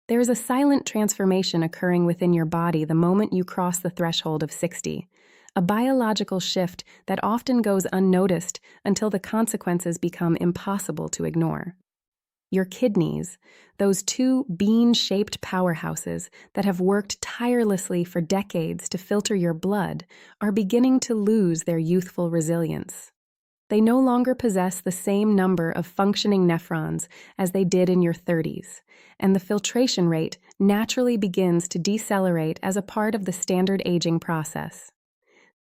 There is a silent transformation occurring within your body the moment you cross the threshold of 60, a biological shift that often goes unnoticed until the consequences become impossible to ignore. Your kidneys, those two bean-shaped powerhouses that have worked tirelessly for decades to filter your blood, are beginning to lose their youthful resilience. They no longer possess the same number of functioning nephrons as they did in your 30s, and the filtration rate naturally begins to decelerate as a part of the standard aging process.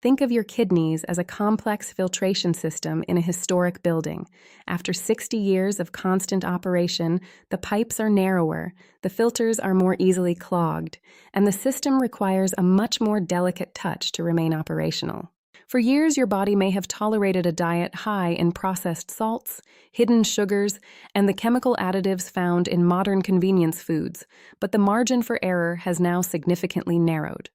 Think of your kidneys as a complex filtration system in a historic building. After 60 years of constant operation, the pipes are narrower, the filters are more easily clogged, and the system requires a much more delicate touch to remain operational. For years, your body may have tolerated a diet high in processed salts, hidden sugars, and the chemical additives found in modern convenience foods, but the margin for error has now significantly narrowed.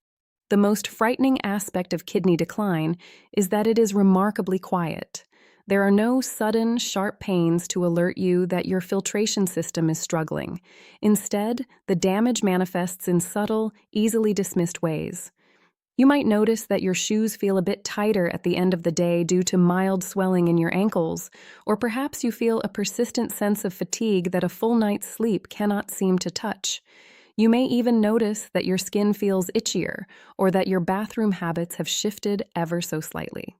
The most frightening aspect of kidney decline is that it is remarkably quiet. There are no sudden, sharp pains to alert you that your filtration system is struggling. Instead, the damage manifests in subtle, easily dismissed ways. You might notice that your shoes feel a bit tighter at the end of the day due to mild swelling in your ankles, or perhaps you feel a persistent sense of fatigue that a full night's sleep cannot seem to touch. You may even notice that your skin feels itchier, or that your bathroom habits have shifted ever so slightly.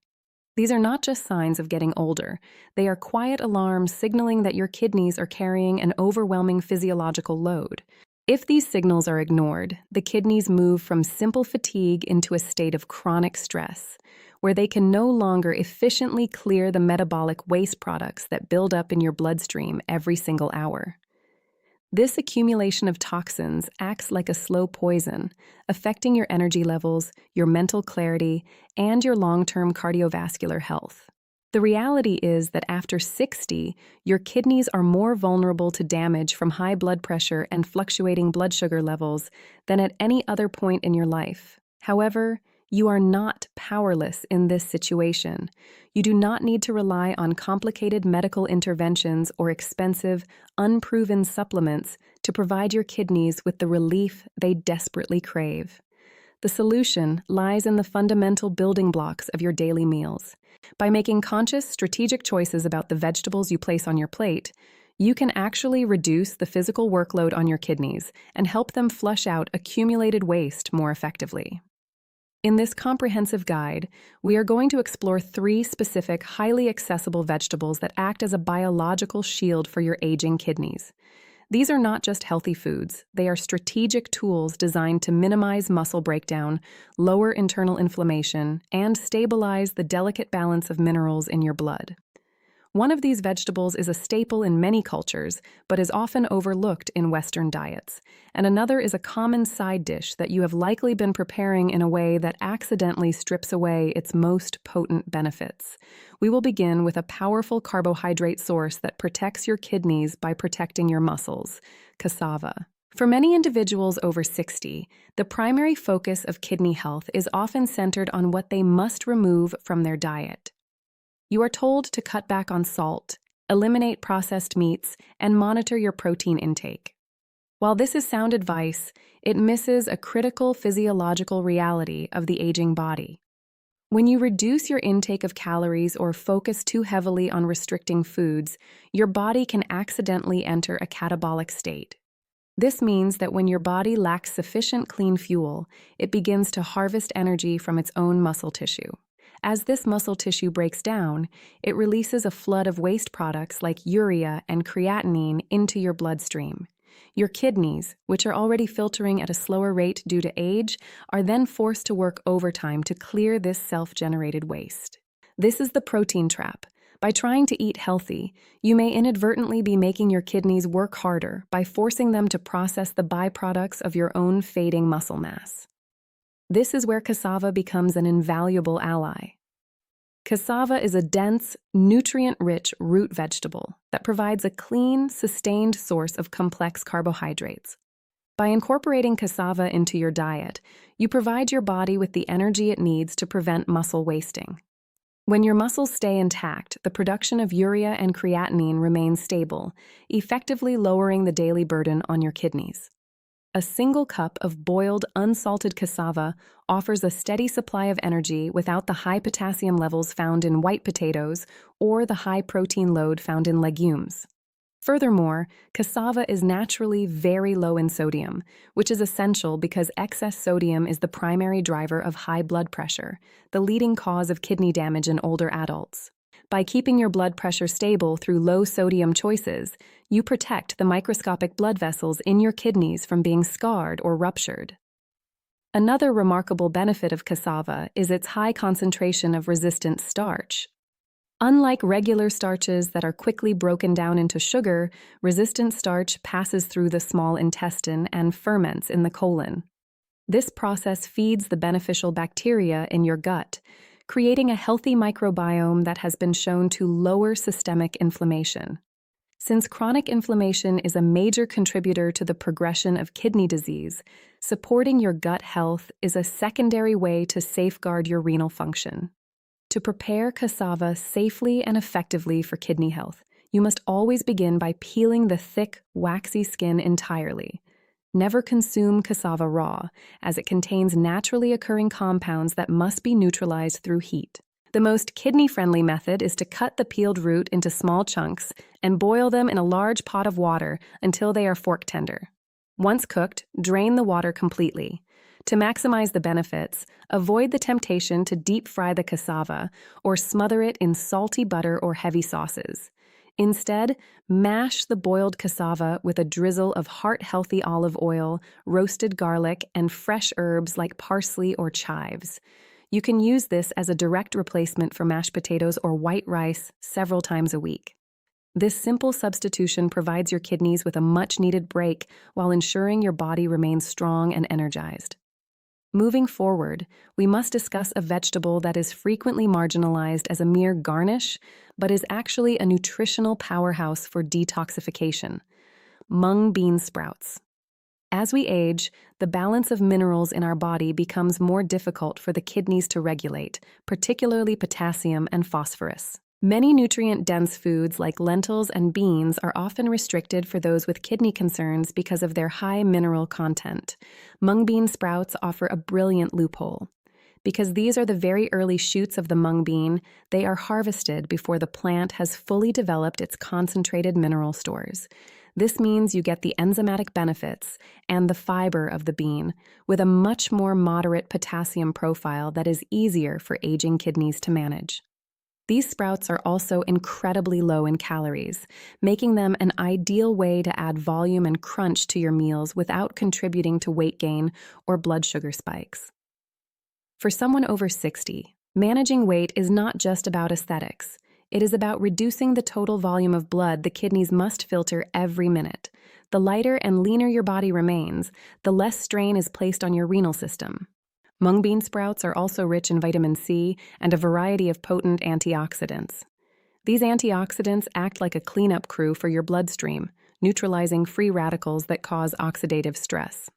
These are not just signs of getting older. They are quiet alarms signaling that your kidneys are carrying an overwhelming physiological load. If these signals are ignored, the kidneys move from simple fatigue into a state of chronic stress, where they can no longer efficiently clear the metabolic waste products that build up in your bloodstream every single hour. This accumulation of toxins acts like a slow poison, affecting your energy levels, your mental clarity, and your long-term cardiovascular health. The reality is that after 60, your kidneys are more vulnerable to damage from high blood pressure and fluctuating blood sugar levels than at any other point in your life. However, you are not powerless in this situation. You do not need to rely on complicated medical interventions or expensive, unproven supplements to provide your kidneys with the relief they desperately crave. The solution lies in the fundamental building blocks of your daily meals. By making conscious, strategic choices about the vegetables you place on your plate, you can actually reduce the physical workload on your kidneys and help them flush out accumulated waste more effectively. In this comprehensive guide, we are going to explore 3 specific, highly accessible vegetables that act as a biological shield for your aging kidneys. These are not just healthy foods, they are strategic tools designed to minimize muscle breakdown, lower internal inflammation, and stabilize the delicate balance of minerals in your blood. One of these vegetables is a staple in many cultures, but is often overlooked in Western diets, and another is a common side dish that you have likely been preparing in a way that accidentally strips away its most potent benefits. We will begin with a powerful carbohydrate source that protects your kidneys by protecting your muscles: cassava. For many individuals over 60, the primary focus of kidney health is often centered on what they must remove from their diet. You are told to cut back on salt, eliminate processed meats, and monitor your protein intake. While this is sound advice, it misses a critical physiological reality of the aging body. When you reduce your intake of calories or focus too heavily on restricting foods, your body can accidentally enter a catabolic state. This means that when your body lacks sufficient clean fuel, it begins to harvest energy from its own muscle tissue. As this muscle tissue breaks down, it releases a flood of waste products like urea and creatinine into your bloodstream. Your kidneys, which are already filtering at a slower rate due to age, are then forced to work overtime to clear this self-generated waste. This is the protein trap. By trying to eat healthy, you may inadvertently be making your kidneys work harder by forcing them to process the byproducts of your own fading muscle mass. This is where cassava becomes an invaluable ally. Cassava is a dense, nutrient-rich root vegetable that provides a clean, sustained source of complex carbohydrates. By incorporating cassava into your diet, you provide your body with the energy it needs to prevent muscle wasting. When your muscles stay intact, the production of urea and creatinine remains stable, effectively lowering the daily burden on your kidneys. A single cup of boiled, unsalted cassava offers a steady supply of energy without the high potassium levels found in white potatoes or the high protein load found in legumes. Furthermore, cassava is naturally very low in sodium, which is essential because excess sodium is the primary driver of high blood pressure, the leading cause of kidney damage in older adults. By keeping your blood pressure stable through low-sodium choices, you protect the microscopic blood vessels in your kidneys from being scarred or ruptured. Another remarkable benefit of cassava is its high concentration of resistant starch. Unlike regular starches that are quickly broken down into sugar, resistant starch passes through the small intestine and ferments in the colon. This process feeds the beneficial bacteria in your gut, creating a healthy microbiome that has been shown to lower systemic inflammation. Since chronic inflammation is a major contributor to the progression of kidney disease, supporting your gut health is a secondary way to safeguard your renal function. To prepare cassava safely and effectively for kidney health, you must always begin by peeling the thick, waxy skin entirely. Never consume cassava raw, as it contains naturally occurring compounds that must be neutralized through heat. The most kidney-friendly method is to cut the peeled root into small chunks and boil them in a large pot of water until they are fork tender. Once cooked, drain the water completely. To maximize the benefits, avoid the temptation to deep fry the cassava or smother it in salty butter or heavy sauces. Instead, mash the boiled cassava with a drizzle of heart-healthy olive oil, roasted garlic, and fresh herbs like parsley or chives. You can use this as a direct replacement for mashed potatoes or white rice several times a week. This simple substitution provides your kidneys with a much-needed break while ensuring your body remains strong and energized. Moving forward, we must discuss a vegetable that is frequently marginalized as a mere garnish, but is actually a nutritional powerhouse for detoxification: mung bean sprouts. As we age, the balance of minerals in our body becomes more difficult for the kidneys to regulate, particularly potassium and phosphorus. Many nutrient-dense foods like lentils and beans are often restricted for those with kidney concerns because of their high mineral content. Mung bean sprouts offer a brilliant loophole. Because these are the very early shoots of the mung bean, they are harvested before the plant has fully developed its concentrated mineral stores. This means you get the enzymatic benefits and the fiber of the bean, with a much more moderate potassium profile that is easier for aging kidneys to manage. These sprouts are also incredibly low in calories, making them an ideal way to add volume and crunch to your meals without contributing to weight gain or blood sugar spikes. For someone over 60, managing weight is not just about aesthetics. It is about reducing the total volume of blood the kidneys must filter every minute. The lighter and leaner your body remains, the less strain is placed on your renal system. Mung bean sprouts are also rich in vitamin C and a variety of potent antioxidants. These antioxidants act like a cleanup crew for your bloodstream, neutralizing free radicals that cause oxidative stress.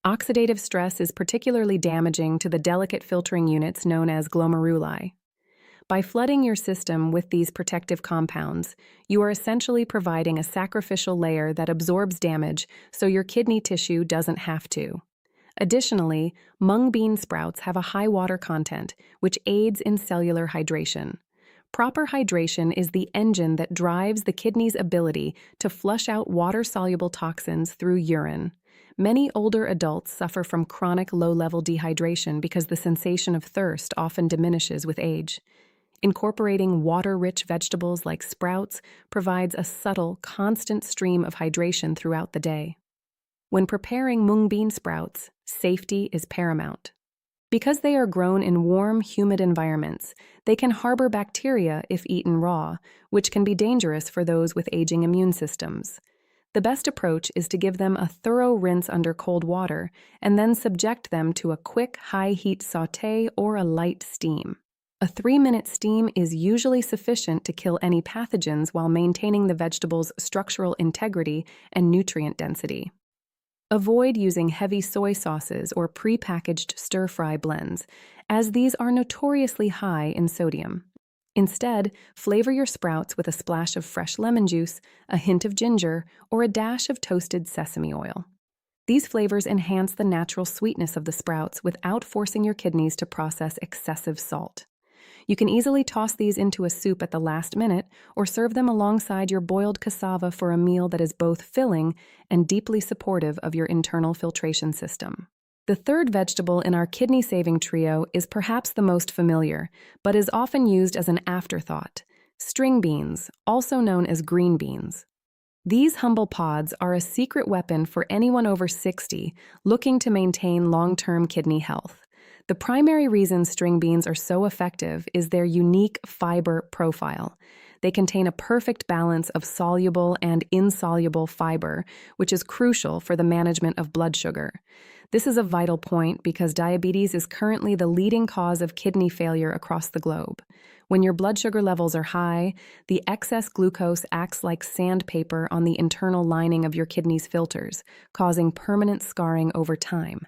Oxidative stress is particularly damaging to the delicate filtering units known as glomeruli. By flooding your system with these protective compounds, you are essentially providing a sacrificial layer that absorbs damage so your kidney tissue doesn't have to. Additionally, mung bean sprouts have a high water content, which aids in cellular hydration. Proper hydration is the engine that drives the kidney's ability to flush out water-soluble toxins through urine. Many older adults suffer from chronic low-level dehydration because the sensation of thirst often diminishes with age. Incorporating water-rich vegetables like sprouts provides a subtle, constant stream of hydration throughout the day. When preparing mung bean sprouts, safety is paramount. Because they are grown in warm, humid environments, they can harbor bacteria if eaten raw, which can be dangerous for those with aging immune systems. The best approach is to give them a thorough rinse under cold water and then subject them to a quick, high-heat sauté or a light steam. A 3-minute steam is usually sufficient to kill any pathogens while maintaining the vegetable's structural integrity and nutrient density. Avoid using heavy soy sauces or pre-packaged stir-fry blends, as these are notoriously high in sodium. Instead, flavor your sprouts with a splash of fresh lemon juice, a hint of ginger, or a dash of toasted sesame oil. These flavors enhance the natural sweetness of the sprouts without forcing your kidneys to process excessive salt. You can easily toss these into a soup at the last minute or serve them alongside your boiled cassava for a meal that is both filling and deeply supportive of your internal filtration system. The third vegetable in our kidney-saving trio is perhaps the most familiar, but is often used as an afterthought: string beans, also known as green beans. These humble pods are a secret weapon for anyone over 60 looking to maintain long-term kidney health. The primary reason string beans are so effective is their unique fiber profile. They contain a perfect balance of soluble and insoluble fiber, which is crucial for the management of blood sugar. This is a vital point because diabetes is currently the leading cause of kidney failure across the globe. When your blood sugar levels are high, the excess glucose acts like sandpaper on the internal lining of your kidney's filters, causing permanent scarring over time.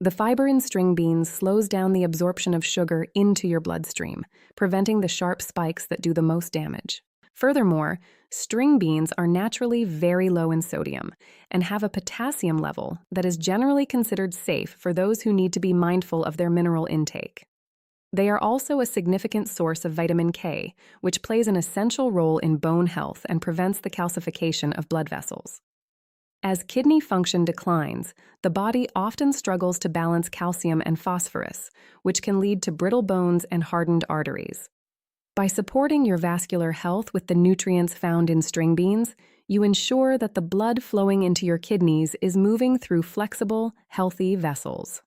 The fiber in string beans slows down the absorption of sugar into your bloodstream, preventing the sharp spikes that do the most damage. Furthermore, string beans are naturally very low in sodium and have a potassium level that is generally considered safe for those who need to be mindful of their mineral intake. They are also a significant source of vitamin K, which plays an essential role in bone health and prevents the calcification of blood vessels. As kidney function declines, the body often struggles to balance calcium and phosphorus, which can lead to brittle bones and hardened arteries. By supporting your vascular health with the nutrients found in string beans, you ensure that the blood flowing into your kidneys is moving through flexible, healthy vessels.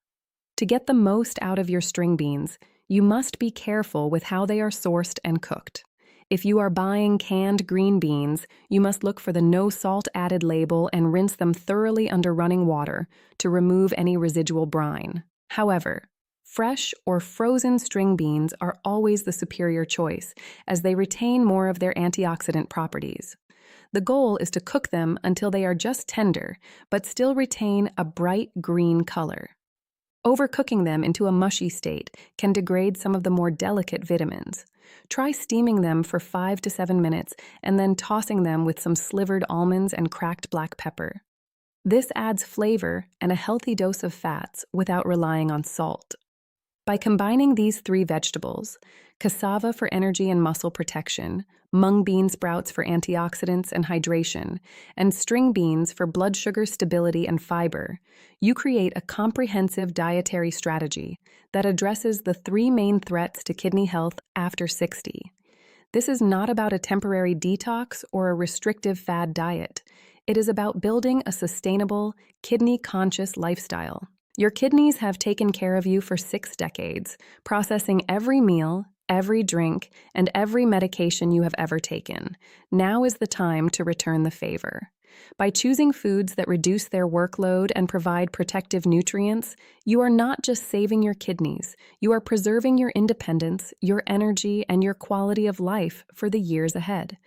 To get the most out of your string beans, you must be careful with how they are sourced and cooked. If you are buying canned green beans, you must look for the no salt added label and rinse them thoroughly under running water to remove any residual brine. However, fresh or frozen string beans are always the superior choice, as they retain more of their antioxidant properties. The goal is to cook them until they are just tender, but still retain a bright green color. Overcooking them into a mushy state can degrade some of the more delicate vitamins. Try steaming them for 5 to 7 minutes and then tossing them with some slivered almonds and cracked black pepper. This adds flavor and a healthy dose of fats without relying on salt. By combining these three vegetables, cassava for energy and muscle protection, mung bean sprouts for antioxidants and hydration, and string beans for blood sugar stability and fiber, you create a comprehensive dietary strategy that addresses the three main threats to kidney health after 60. This is not about a temporary detox or a restrictive fad diet. It is about building a sustainable, kidney-conscious lifestyle. Your kidneys have taken care of you for 6 decades, processing every meal, every drink, and every medication you have ever taken. Now is the time to return the favor. By choosing foods that reduce their workload and provide protective nutrients, you are not just saving your kidneys, you are preserving your independence, your energy, and your quality of life for the years ahead.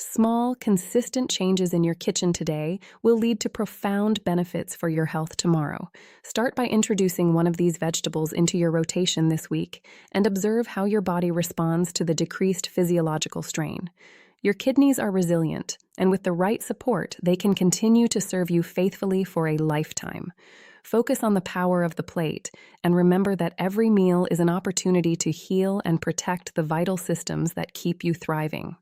Small, consistent changes in your kitchen today will lead to profound benefits for your health tomorrow. Start by introducing one of these vegetables into your rotation this week and observe how your body responds to the decreased physiological strain. Your kidneys are resilient, and with the right support, they can continue to serve you faithfully for a lifetime. Focus on the power of the plate, and remember that every meal is an opportunity to heal and protect the vital systems that keep you thriving.